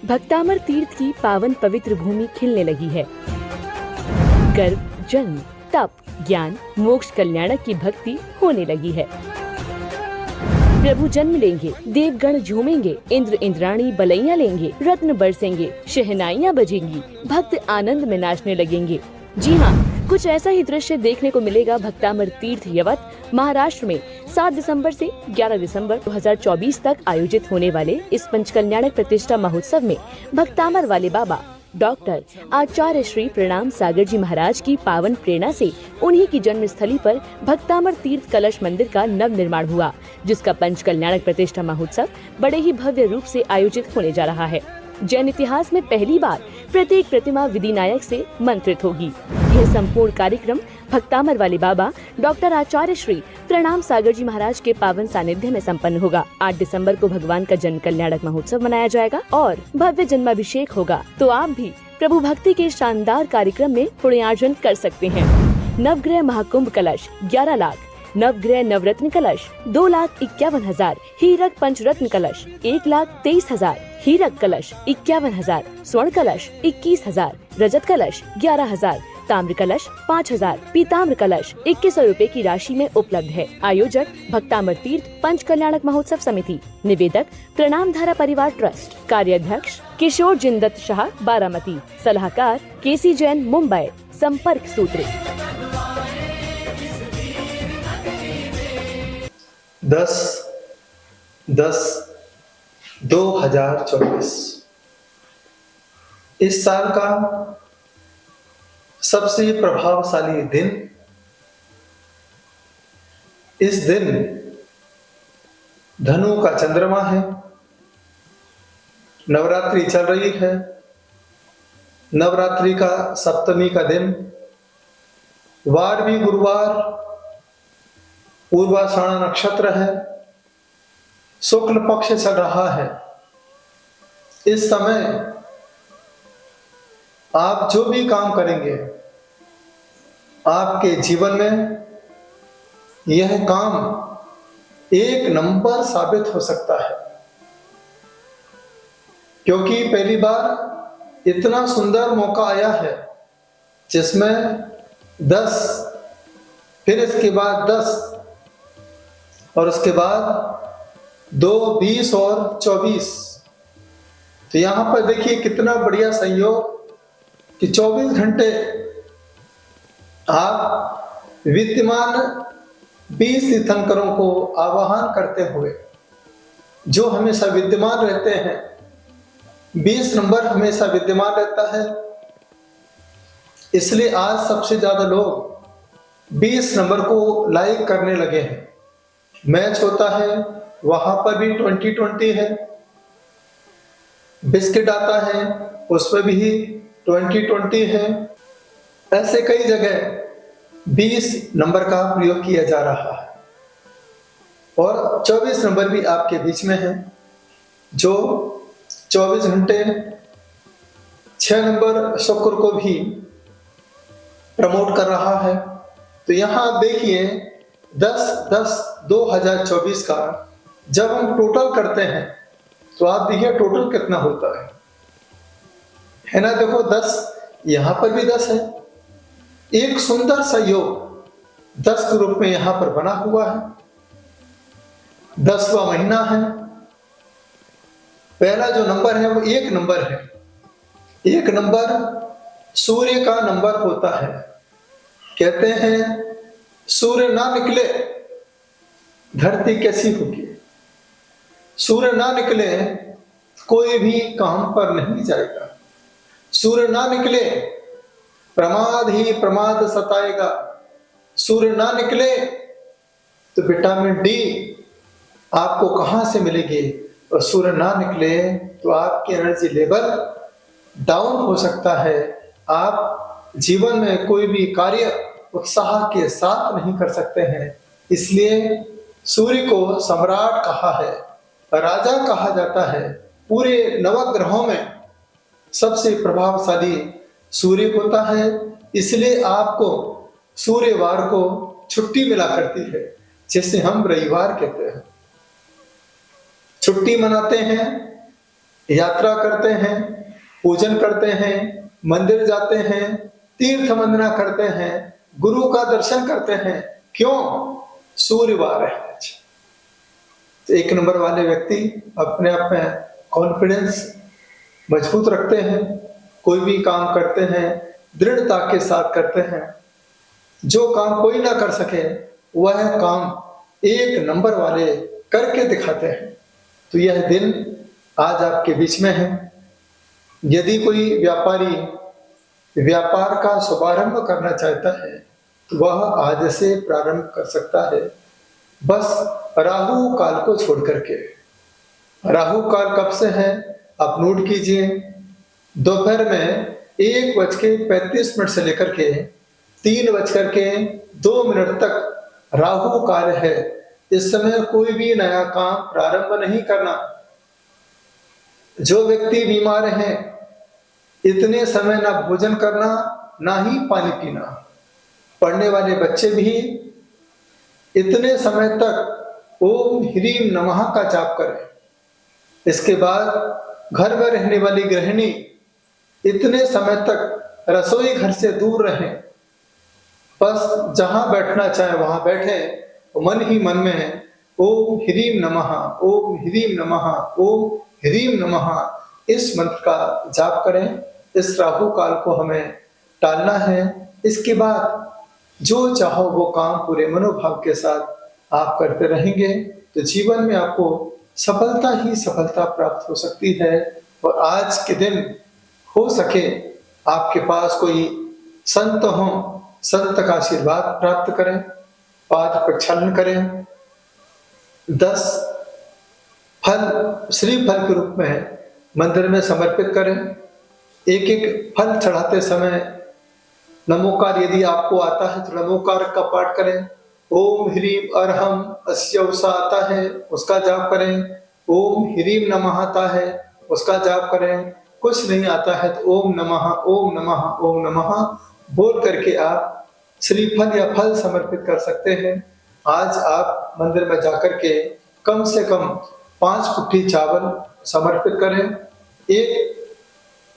भक्तामर तीर्थ की पावन पवित्र भूमि खिलने लगी है। गर्भ, जन्म, तप, ज्ञान, मोक्ष, कल्याणक की भक्ति होने लगी है। प्रभु जन्म लेंगे, देवगण झूमेंगे, इंद्र इंद्राणी बलैया लेंगे, रत्न बरसेंगे, शहनाइयाँ बजेंगी, भक्त आनंद में नाचने लगेंगे। जी हाँ, कुछ ऐसा ही दृश्य देखने को मिलेगा भक्तामर तीर्थ यवत महाराष्ट्र में 7 दिसंबर से 11 दिसंबर 2024 तक आयोजित होने वाले इस पंचकल्याणक प्रतिष्ठा महोत्सव में भक्तामर वाले बाबा डॉक्टर आचार्य श्री प्रणाम सागर जी महाराज की पावन प्रेरणा से उन्हीं की जन्म स्थली पर भक्तामर तीर्थ कलश मंदिर का नव निर्माण हुआ, जिसका पंचकल्याणक प्रतिष्ठा महोत्सव बड़े ही भव्य रूप से आयोजित होने जा रहा है। जैन इतिहास में पहली बार प्रत्येक प्रतिमा विधिनायक से मंत्रित होगी। यह संपूर्ण कार्यक्रम भक्तामर वाले बाबा डॉक्टर आचार्य श्री प्रणाम सागर जी महाराज के पावन सानिध्य में संपन्न होगा। 8 दिसंबर को भगवान का जन्म कल्याणक महोत्सव मनाया जाएगा और भव्य जन्माभिषेक होगा। तो आप भी प्रभु भक्ति के शानदार कार्यक्रम में पुण्यार्जन कर सकते हैं। नवग्रह महाकुंभ कलश 11 लाख, नवग्रह नवरत्न कलश 2,51,000, हीरक पंचरत्न कलश 1,23,000, हीरक कलश 51,000, स्वर्ण कलश 21,000, रजत कलश 11,000, ताम्र कलश 5,000, पीताम्र कलश 2100 रूपए की राशि में उपलब्ध है। आयोजक भक्तामर तीर्थ पंच कल्याणक महोत्सव समिति, निवेदक प्रणाम धारा परिवार ट्रस्ट, कार्याध्यक्ष किशोर जिंदत शाह बारामती, सलाहकार केसी जैन मुंबई। संपर्क सूत्र 10/10/2024 इस साल का सबसे प्रभावशाली दिन। इस दिन धनु का चंद्रमा है, नवरात्रि चल रही है। नवरात्रि का सप्तमी का दिन, वार भी गुरुवार, पूर्वाषाढ़ नक्षत्र है, शुक्ल पक्ष चल रहा है। इस समय आप जो भी काम करेंगे, आपके जीवन में यह काम एक नंबर साबित हो सकता है, क्योंकि पहली बार इतना सुंदर मौका आया है जिसमें 10, फिर इसके बाद 10 और उसके बाद 2, 20 और 24। तो यहां पर देखिए कितना बढ़िया संयोग कि 24 घंटे आप विद्यमान 20 तीर्थंकरों को आवाहन करते हुए, जो हमेशा विद्यमान रहते हैं, 20 नंबर हमेशा विद्यमान रहता है। इसलिए आज सबसे ज्यादा लोग 20 नंबर को लाइक करने लगे हैं। मैच होता है, वहां पर भी 20-20 है। बिस्किट आता है, उसमें भी 20-20 है। ऐसे कई जगह 20 नंबर का प्रयोग किया जा रहा है और 24 नंबर भी आपके बीच में है, जो 24 घंटे 6 नंबर शुक्र को भी प्रमोट कर रहा है। तो यहां देखिए 10/10/2024 का जब हम टोटल करते हैं तो आप देखिए टोटल कितना होता है ना। देखो 10, यहां पर भी 10 है। एक सुंदर सा योग 10 के रूप में यहां पर बना हुआ है। 10वां महीना है। पहला जो नंबर है वो 1 नंबर है। 1 नंबर सूर्य का नंबर होता है। कहते हैं सूर्य ना निकले धरती कैसी होगी, सूर्य ना निकले कोई भी काम पर नहीं जाएगा, सूर्य ना निकले प्रमाद ही प्रमाद सताएगा, सूर्य ना निकले तो विटामिन डी आपको कहां से मिलेगी, और सूर्य ना निकले तो आपकी एनर्जी लेवल डाउन हो सकता है। आप जीवन में कोई भी कार्य उत्साह के साथ नहीं कर सकते हैं। इसलिए सूर्य को सम्राट कहा है, राजा कहा जाता है। पूरे नवग्रहों में सबसे प्रभावशाली सूर्य होता है। इसलिए आपको सूर्यवार को छुट्टी मिला करती है, जिसे हम रविवार कहते हैं। छुट्टी मनाते हैं यात्रा करते हैं, पूजन करते हैं, मंदिर जाते हैं, तीर्थ वंदना करते हैं, गुरु का दर्शन करते हैं। क्यों? सूर्यवार है आज। तो एक नंबर वाले व्यक्ति अपने आप में कॉन्फिडेंस मजबूत रखते हैं, कोई भी काम करते हैं दृढ़ता के साथ करते हैं। जो काम कोई ना कर सके वह काम एक नंबर वाले करके दिखाते हैं। तो यह दिन आज आपके बीच में है। यदि कोई व्यापारी व्यापार का शुभारंभ करना चाहता है तो वह आज से प्रारंभ कर सकता है, बस राहु काल को छोड़ करके। राहु काल कब से है आप नोट कीजिए। दोपहर में 1:35 से लेकर के 3:02 तक राहु काल है। इस समय कोई भी नया काम प्रारंभ नहीं करना। जो व्यक्ति बीमार हैं इतने समय ना भोजन करना ना ही पानी पीना। पढ़ने वाले बच्चे भी इतने समय तक ओम ह्रीम नमः का जाप करें। इसके बाद घर में रहने वाली गृहिणी इतने समय तक रसोई घर से दूर रहें। बस जहां बैठना चाहे वहां बैठे, मन ही मन में ओम ह्रीम नमः, ओम ह्रीम नमः, ओम ह्रीम नमः इस मंत्र का जाप करें। इस राहु काल को हमें टालना है। इसके बाद जो चाहो वो काम पूरे मनोभाव के साथ आप करते रहेंगे तो जीवन में आपको सफलता ही सफलता प्राप्त हो सकती है। और आज के दिन हो सके आपके पास कोई संत हो, संत का आशीर्वाद प्राप्त करें, पाद प्रक्षालन करें, 10 फल श्रीफल के रूप में मंदिर में समर्पित करें। एक एक फल चढ़ाते समय नमोकार यदि आपको आता है तो नमोकार का पाठ करें। ओम ह्रीम अरहम अस्य उषा आता है उसका जाप करें। ओम ह्रीम नमः आता है उसका जाप करें। कुछ नहीं आता है तो ओम नमः, ओम नमः, ओम नमः बोल करके आप श्रीफल या फल समर्पित कर सकते हैं। आज आप मंदिर में जाकर के कम से कम 5 कुट्ठी चावल समर्पित करें। एक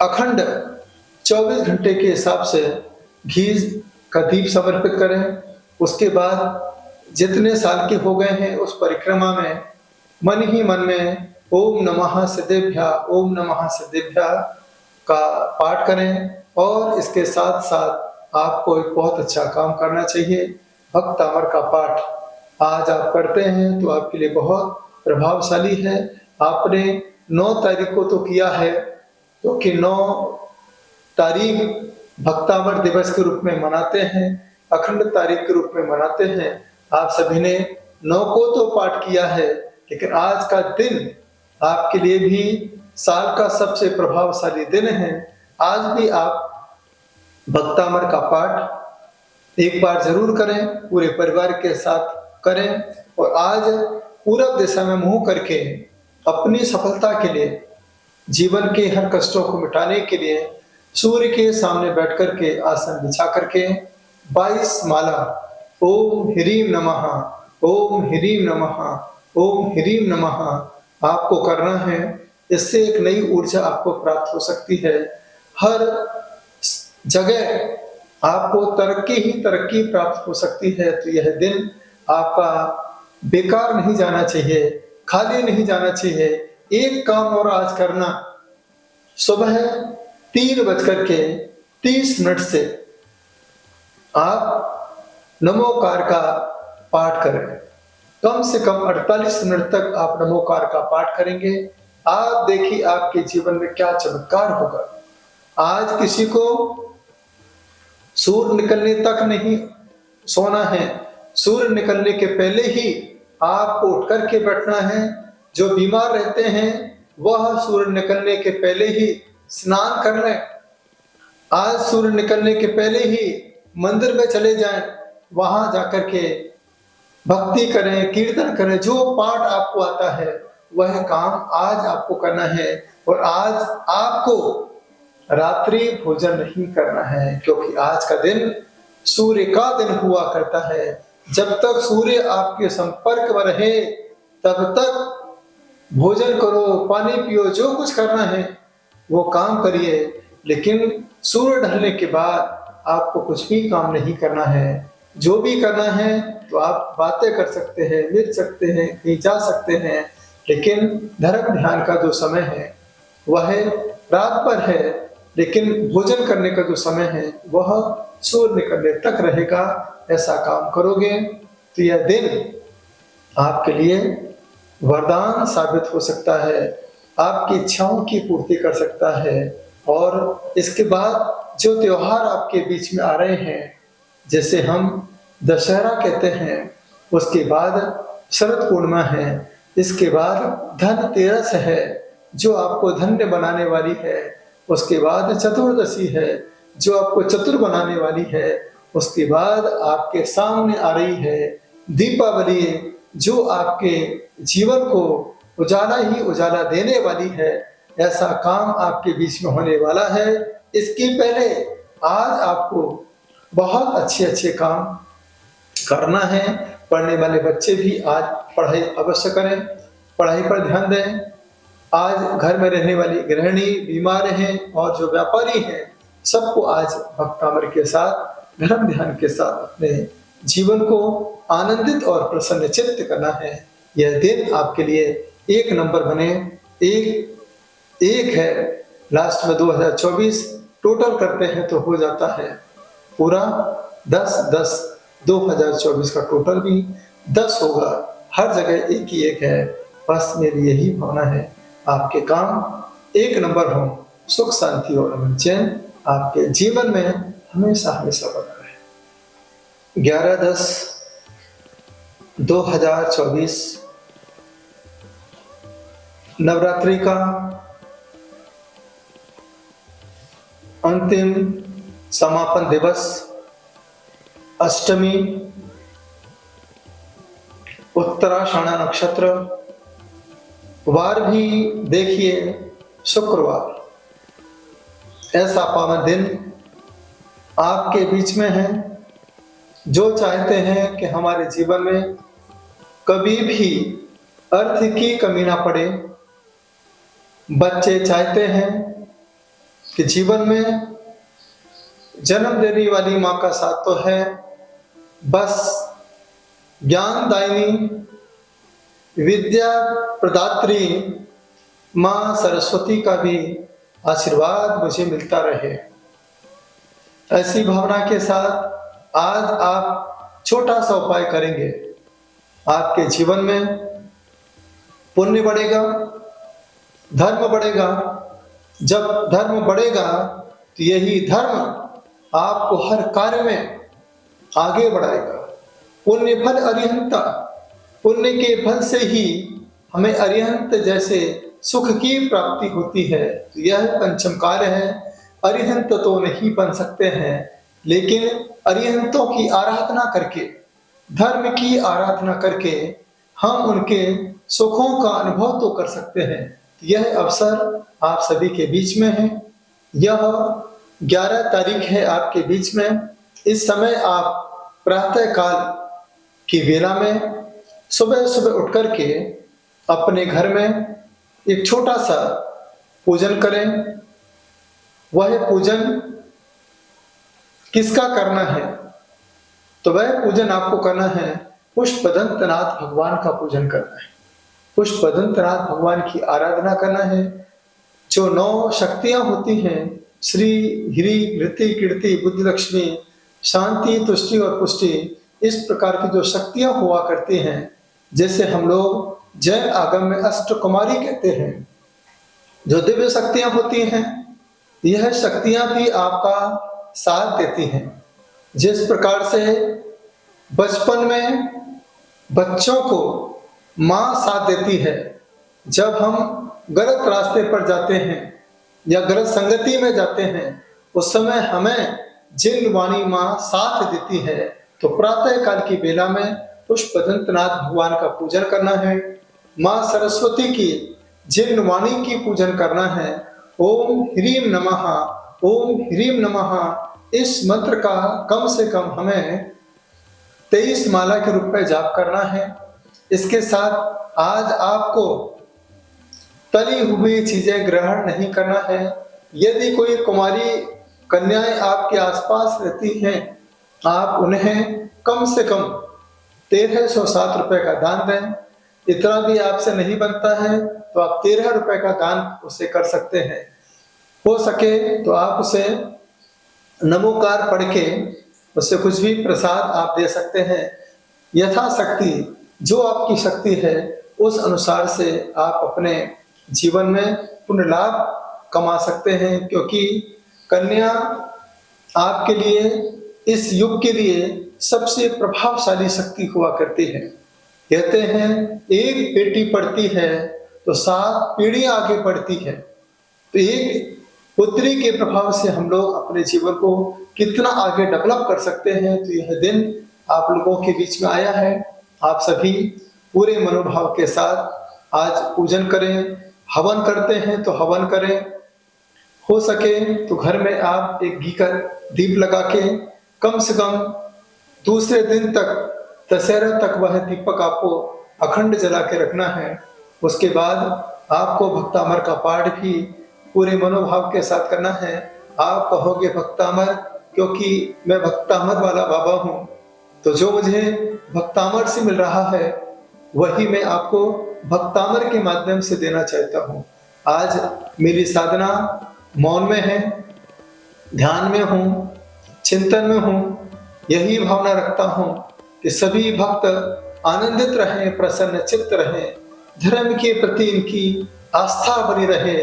अखंड 24 घंटे के हिसाब से घी का दीप समर्पित करें। उसके बाद जितने साल के हो गए हैं उस परिक्रमा में मन ही मन में ओम नमः सिद्धेभ्यः, ओम नमः सिद्धेभ्यः का पाठ करें। और इसके साथ साथ आपको एक बहुत अच्छा काम करना चाहिए। भक्त अमर का पाठ आज आप करते हैं तो आपके लिए बहुत प्रभावशाली है। आपने 9 तारीख को तो किया है, क्योंकि 9 तारीख भक्तामर दिवस के रूप में मनाते हैं, अखंड तारीख के रूप में मनाते हैं। आप सभी ने 9 को तो पाठ किया है, लेकिन आज का दिन आपके लिए भी साल का सबसे प्रभावशाली दिन है। आज भी आप भक्तामर का पाठ एक बार जरूर करें, पूरे परिवार के साथ करें। और आज पूरब दिशा में मुंह करके अपनी सफलता के लिए, जीवन के हर कष्टों को मिटाने के लिए सूर्य के सामने बैठ करके आसन बिछा करके 22 माला ओम ह्रीम नमः, ओम ह्रीम नमः, ओम ह्रीम नमः आपको करना है। इससे एक नई ऊर्जा आपको प्राप्त हो सकती है। हर जगह आपको तरक्की ही तरक्की प्राप्त हो सकती है। तो यह दिन आपका बेकार नहीं जाना चाहिए, खाली नहीं जाना चाहिए। एक काम और आज करना, सुबह 3:30 से आप नमोकार का पाठ करें। कम से कम 48 मिनट तक आप नमोकार का पाठ करेंगे। आप देखिए आपके जीवन में क्या चमत्कार होगा। आज किसी को सूर्य निकलने तक नहीं सोना है, सूर्य निकलने के पहले ही आपको उठ करके बैठना है। जो बीमार रहते हैं वह सूर्य निकलने के पहले ही स्नान कर लें। आज सूर्य निकलने के पहले ही मंदिर में चले जाएं, वहां जाकर के भक्ति करें, कीर्तन करें। जो पाठ आपको आता है वह काम आज आपको करना है। और आज आपको रात्रि भोजन नहीं करना है, क्योंकि आज का दिन सूर्य का दिन हुआ करता है। जब तक सूर्य आपके संपर्क में रहे तब तक भोजन करो, पानी पियो, जो कुछ करना है वो काम करिए, लेकिन सूर्य ढलने के बाद आपको कुछ भी काम नहीं करना है। जो भी करना है तो आप बातें कर सकते हैं, मिल सकते हैं, कहीं जा सकते हैं, लेकिन धर्म ध्यान का जो समय है वह रात पर है, लेकिन भोजन करने का जो समय है वह सूर्य निकलने तक रहेगा। ऐसा काम करोगे तो यह दिन आपके लिए वरदान साबित हो सकता है, आपकी इच्छाओं की पूर्ति कर सकता है। और इसके बाद जो त्योहार आपके बीच में आ रहे हैं, जैसे हम दशहरा कहते हैं, उसके बाद शरद पूर्णिमा है, इसके बाद धनतेरस है जो आपको धन्य बनाने वाली है, उसके बाद चतुर्दशी है जो आपको चतुर बनाने वाली है, उसके बाद आपके सामने आ रही है दीपावली जो आपके जीवन को उजाला ही उजाला देने वाली है। ऐसा काम आपके बीच में होने वाला है। इसके पहले आज आपको बहुत अच्छे अच्छे काम करना है। पढ़ने वाले बच्चे भी आज पढ़ाई अवश्य करें, पढ़ाई पर ध्यान दें। आज घर में रहने वाली गृहिणी, बीमार हैं और जो व्यापारी हैं, सबको आज भक्तामर के साथ, धर्म ध्यान के साथ अपने जीवन को आनंदित और प्रसन्न चित्त करना है। यह दिन आपके लिए एक नंबर बने। एक है लास्ट में 2024 टोटल करते हैं तो हो जाता है पूरा 10-10। 2024 का टोटल भी 10 होगा। हर जगह एक ही एक है। बस मेरी यही भावना है, आपके काम एक नंबर हो, सुख शांति और अमन चैन आपके जीवन में हमेशा हमेशा बना रहे। 11-10-2024 नवरात्रि का अंतिम समापन दिवस, अष्टमी, उत्तराषाढ़ा नक्षत्र, वार भी देखिए शुक्रवार। ऐसा पावन दिन आपके बीच में है। जो चाहते हैं कि हमारे जीवन में कभी भी अर्थ की कमी ना पड़े, बच्चे चाहते हैं कि जीवन में जन्म देने वाली माँ का साथ तो है, बस ज्ञानदायिनी विद्या प्रदात्री माँ सरस्वती का भी आशीर्वाद मुझे मिलता रहे। ऐसी भावना के साथ आज आप छोटा सा उपाय करेंगे, आपके जीवन में पुण्य बढ़ेगा, धर्म बढ़ेगा। जब धर्म बढ़ेगा तो यही धर्म आपको हर कार्य में आगे बढ़ाएगा। पुण्य फल अरिहंता, पुण्य के फल से ही हमें अरिहंत जैसे सुख की प्राप्ति होती है। तो यह पंचम कार्य है। अरिहंत तो नहीं बन सकते हैं, लेकिन अरिहंतों की आराधना करके, धर्म की आराधना करके हम उनके सुखों का अनुभव तो कर सकते हैं। यह अवसर आप सभी के बीच में है। यह 11 तारीख है आपके बीच में। इस समय आप प्रातः काल की वेला में सुबह सुबह उठ करके अपने घर में एक छोटा सा पूजन करें। वह पूजन किसका करना है? तो वह पूजन आपको करना है, पुष्पदंतनाथ भगवान का पूजन करना है। पुष्पदंतनाथ भगवान की आराधना करना है। जो 9 शक्तियां होती हैं, श्री, ह्री, घृति, कीर्ति, बुद्धि, लक्ष्मी, शांति, तुष्टि और पुष्टि, इस प्रकार की जो शक्तियां हुआ करती हैं, जैसे हम लोग जैन आगम में अष्टकुमारी कहते हैं, जो दिव्य शक्तियां होती हैं, यह शक्तियां भी आपका साथ देती हैं। जिस प्रकार से बचपन में बच्चों को माँ साथ देती है, जब हम गलत रास्ते पर जाते हैं या गलत संगति में जाते हैं, उस समय हमें जिन वाणी माँ साथ देती है। तो प्रातः काल की बेला में पुष्पदंतनाथ भगवान का पूजन करना है। माँ सरस्वती की जिन वाणी की पूजन करना है, ओम ह्रीम नमः, ओम ह्रीम नमः, इस मंत्र का कम से कम हमें 23 माला के रूप में जाप करना है। इसके साथ आज आपको तली हुई चीजें ग्रहण नहीं करना है। यदि कोई कुमारी कन्याएं आपके आसपास रहती हैं, आप उन्हें कम से कम 1307 रुपए का दान दें। इतना भी आपसे नहीं बनता है तो आप 13 रुपए का दान उसे कर सकते हैं। हो सके तो आप उसे नमोकार पढ़ के उससे कुछ भी प्रसाद आप दे सकते हैं। यथाशक्ति जो आपकी शक्ति है उस अनुसार से आप अपने जीवन में पुण्य लाभ कमा सकते हैं, क्योंकि कन्या आपके लिए इस युग के लिए सबसे प्रभावशाली शक्ति हुआ करती है। कहते हैं एक बेटी पढ़ती है तो 7 पीढ़ियां आगे बढ़ती है। तो एक पुत्री के प्रभाव से हम लोग अपने जीवन को कितना आगे डेवलप कर सकते हैं। तो यह दिन आप लोगों के बीच में आया है। आप सभी पूरे मनोभाव के साथ आज पूजन करें। हवन करते हैं तो हवन करें। हो सके तो घर में आप एक घी का दीप लगा के कम से कम दूसरे दिन तक, दशहरा तक वह दीपक आपको अखंड जला के रखना है। उसके बाद आपको भक्तामर का पाठ भी पूरे मनोभाव के साथ करना है। आप कहोगे भक्तामर, क्योंकि मैं भक्तामर वाला बाबा हूँ, तो जो मुझे भक्तामर से मिल रहा है वही मैं आपको भक्तामर के माध्यम से देना चाहता हूँ। आज मेरी साधना मौन में है, ध्यान में हूँ, चिंतन में हूँ। यही भावना रखता हूँ कि सभी भक्त आनंदित रहें, प्रसन्न चित्त रहें, धर्म के प्रति इनकी आस्था बनी रहे।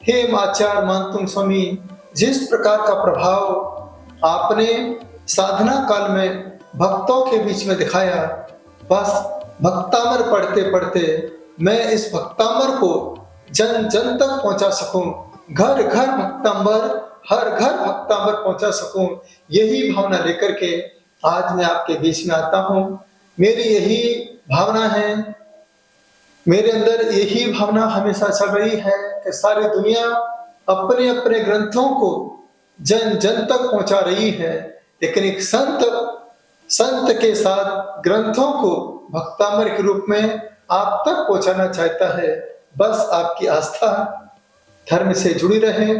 हे आचार्य मानतुंग स्वामी, जिस प्रकार का प्रभाव आपने साधना काल में भक्तों के बीच में दिखाया, बस भक्तामर पढ़ते पढ़ते मैं इस भक्तामर को जन जन तक पहुंचा सकूं, घर घर भक्तामर, हर घर भक्तामर पहुंचा सकूं। यही भावना लेकर के आज मैं आपके बीच में आता हूं। मेरी यही भावना है, मेरे अंदर यही भावना हमेशा चल रही है कि सारी दुनिया अपने अपने ग्रंथों को जन जन तक पहुंचा रही है, लेकिन एक संत के साथ ग्रंथों को भक्तामर के रूप में आप तक पहुंचाना चाहता है। बस आपकी आस्था धर्म से जुड़ी रहे।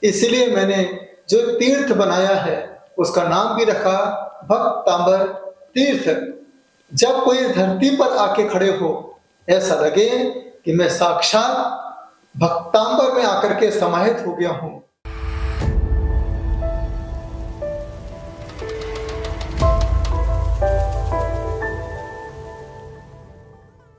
इसलिए मैंने जो तीर्थ बनाया है उसका नाम भी रखा भक्तामर तीर्थ। जब कोई धरती पर आके खड़े हो, ऐसा लगे कि मैं साक्षात भक्तांबर में आकर के समाहित हो गया हूं।